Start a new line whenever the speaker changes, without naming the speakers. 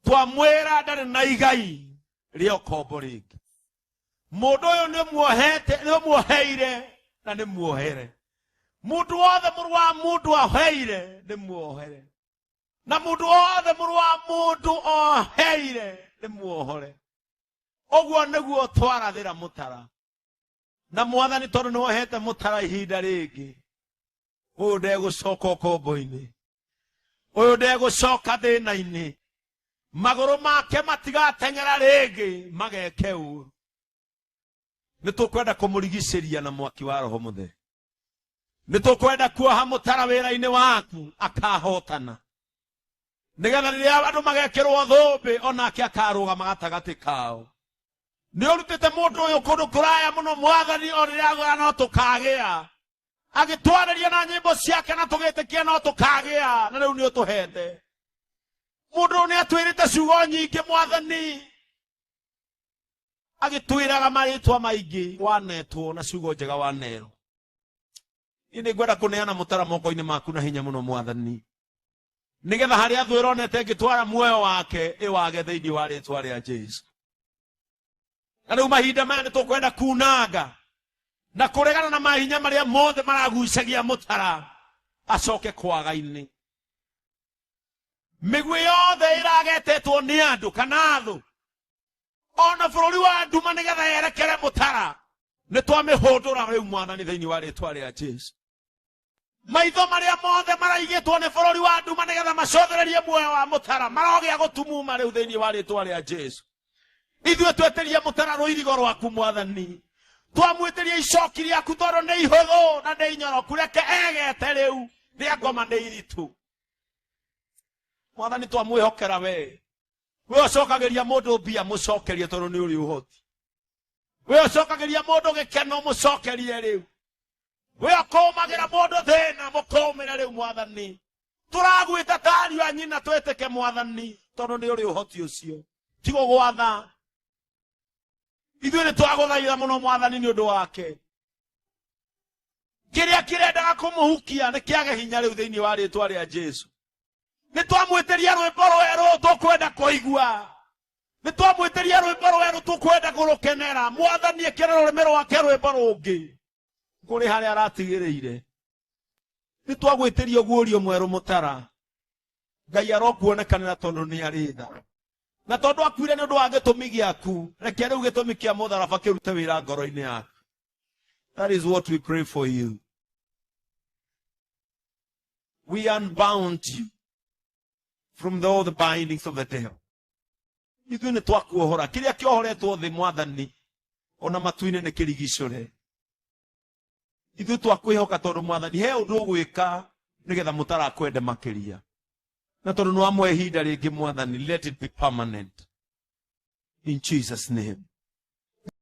twamwera ndari na igai rio kombo ringi mundu uyu ni muohete ni muoheire na ni muohere mundu wothe muru wa mundu ahoire ni muohere na mundu wothe muru wa mundu oheire ni muohore oguo niguo twarathira mutara na mwathani tondu ni wohete mutara ihinda ringi uyu ndegucoka kombo-ini uyu ndegucoka thina-ini maguru make matigateng'era ringi mageke uru nitukwenda kumurigiceria na mwaki wa roho mutheru nitukwenda kuoha mutara wira-ini waku akahotana nigetha riria andu magekirwo thumbi onake akarugama gatagati kao ni urutite mundu uyu kundu kuraya muno mwathani o riria no tukagia agitwariria na nyimbo ciake na tugitikia no tukagia na riu ni utuhete mundu ni atwirite ciugo nyingi mwathani agitwiraga maritwa maingi wanetwo na ciugo njega wanero ini ngwenda kuneana mutara moko-ini maku na hinya muno mwathani nigetha haria thwironete ngitwara muoyo wake iwage thiini wa ritwa ria Jesu na riu mahinda maya nitukwenda kunanga na kuregana na mahinya maria mothe maragucagia mutara acoke kwaga-ini migwi yothe iragetetwo ni andu kana thu ona bururi wa nduma nigetha yerekere mutara nitwamihundura riu mwathani thiini wa ritwa ria Jesu maitho maria mothe maraigitwo ni bururi wa nduma nigetha macothererie muoyo wa mutara marogia gutumuma riu thiini wa ritwa ria Jesu ithuĩ tweterie mutara ruirigo rwaku mwathani twamwitirie icoki riaku tondu ni ihuthu na ni inyoroku reke egete riu ria ngoma ni iritu mwathani twamwihokera we ucokagiria mundu mbia mucokerie tondu ni uri uhoti we ucokagiria mundu gikeno mucokerie riu we akumagira mundu thina mukumire riu mwathani turagwita ta ariũ a nyina twitike mwathani tondu ni uri uhoti ucio tigo gwatha ithuĩ nĩ twagũthaitha muno mwathani nĩ ũndũ wake kĩrĩa kĩrendaga kũmũhukia nĩ kĩage hinya rĩu thĩinĩ wa rĩtwa rĩa Jesu nĩ twamwĩtĩria rwĩmbo rwerũ tũkwenda kũigua nĩ twamwĩtĩria rwĩmbo rwerũ tũkwenda kũrũkenera mwathani ĩkĩra rũrĩmĩ rwake rwĩmbo rũngĩ kũrĩ harĩa aratigĩrĩire nĩ twagwĩtĩria ũguũrio mwerũ mutara Ngai arokuonekanĩra tondũ nĩ arĩ tha na tondu akuire ni undu wa gitumi giaku reke riu gitumi kia mutharaba kirute wira ngoro-ini yaku. That is what we pray for you. We unbound you from all the bindings of the devil. Ithuĩ nĩ twakuohora kĩrĩa kĩohoretwo thĩ mwathani ona matu-inĩ nĩ kĩrigicũre. Ithuĩ twakwĩhoka tondũ mwathani he ũndũ ũgwĩka nĩgetha mũtarakwende makĩria. Na tondu nĩ wamwe ihinda rĩngĩ mwathani, let it be permanent. In Jesus' name.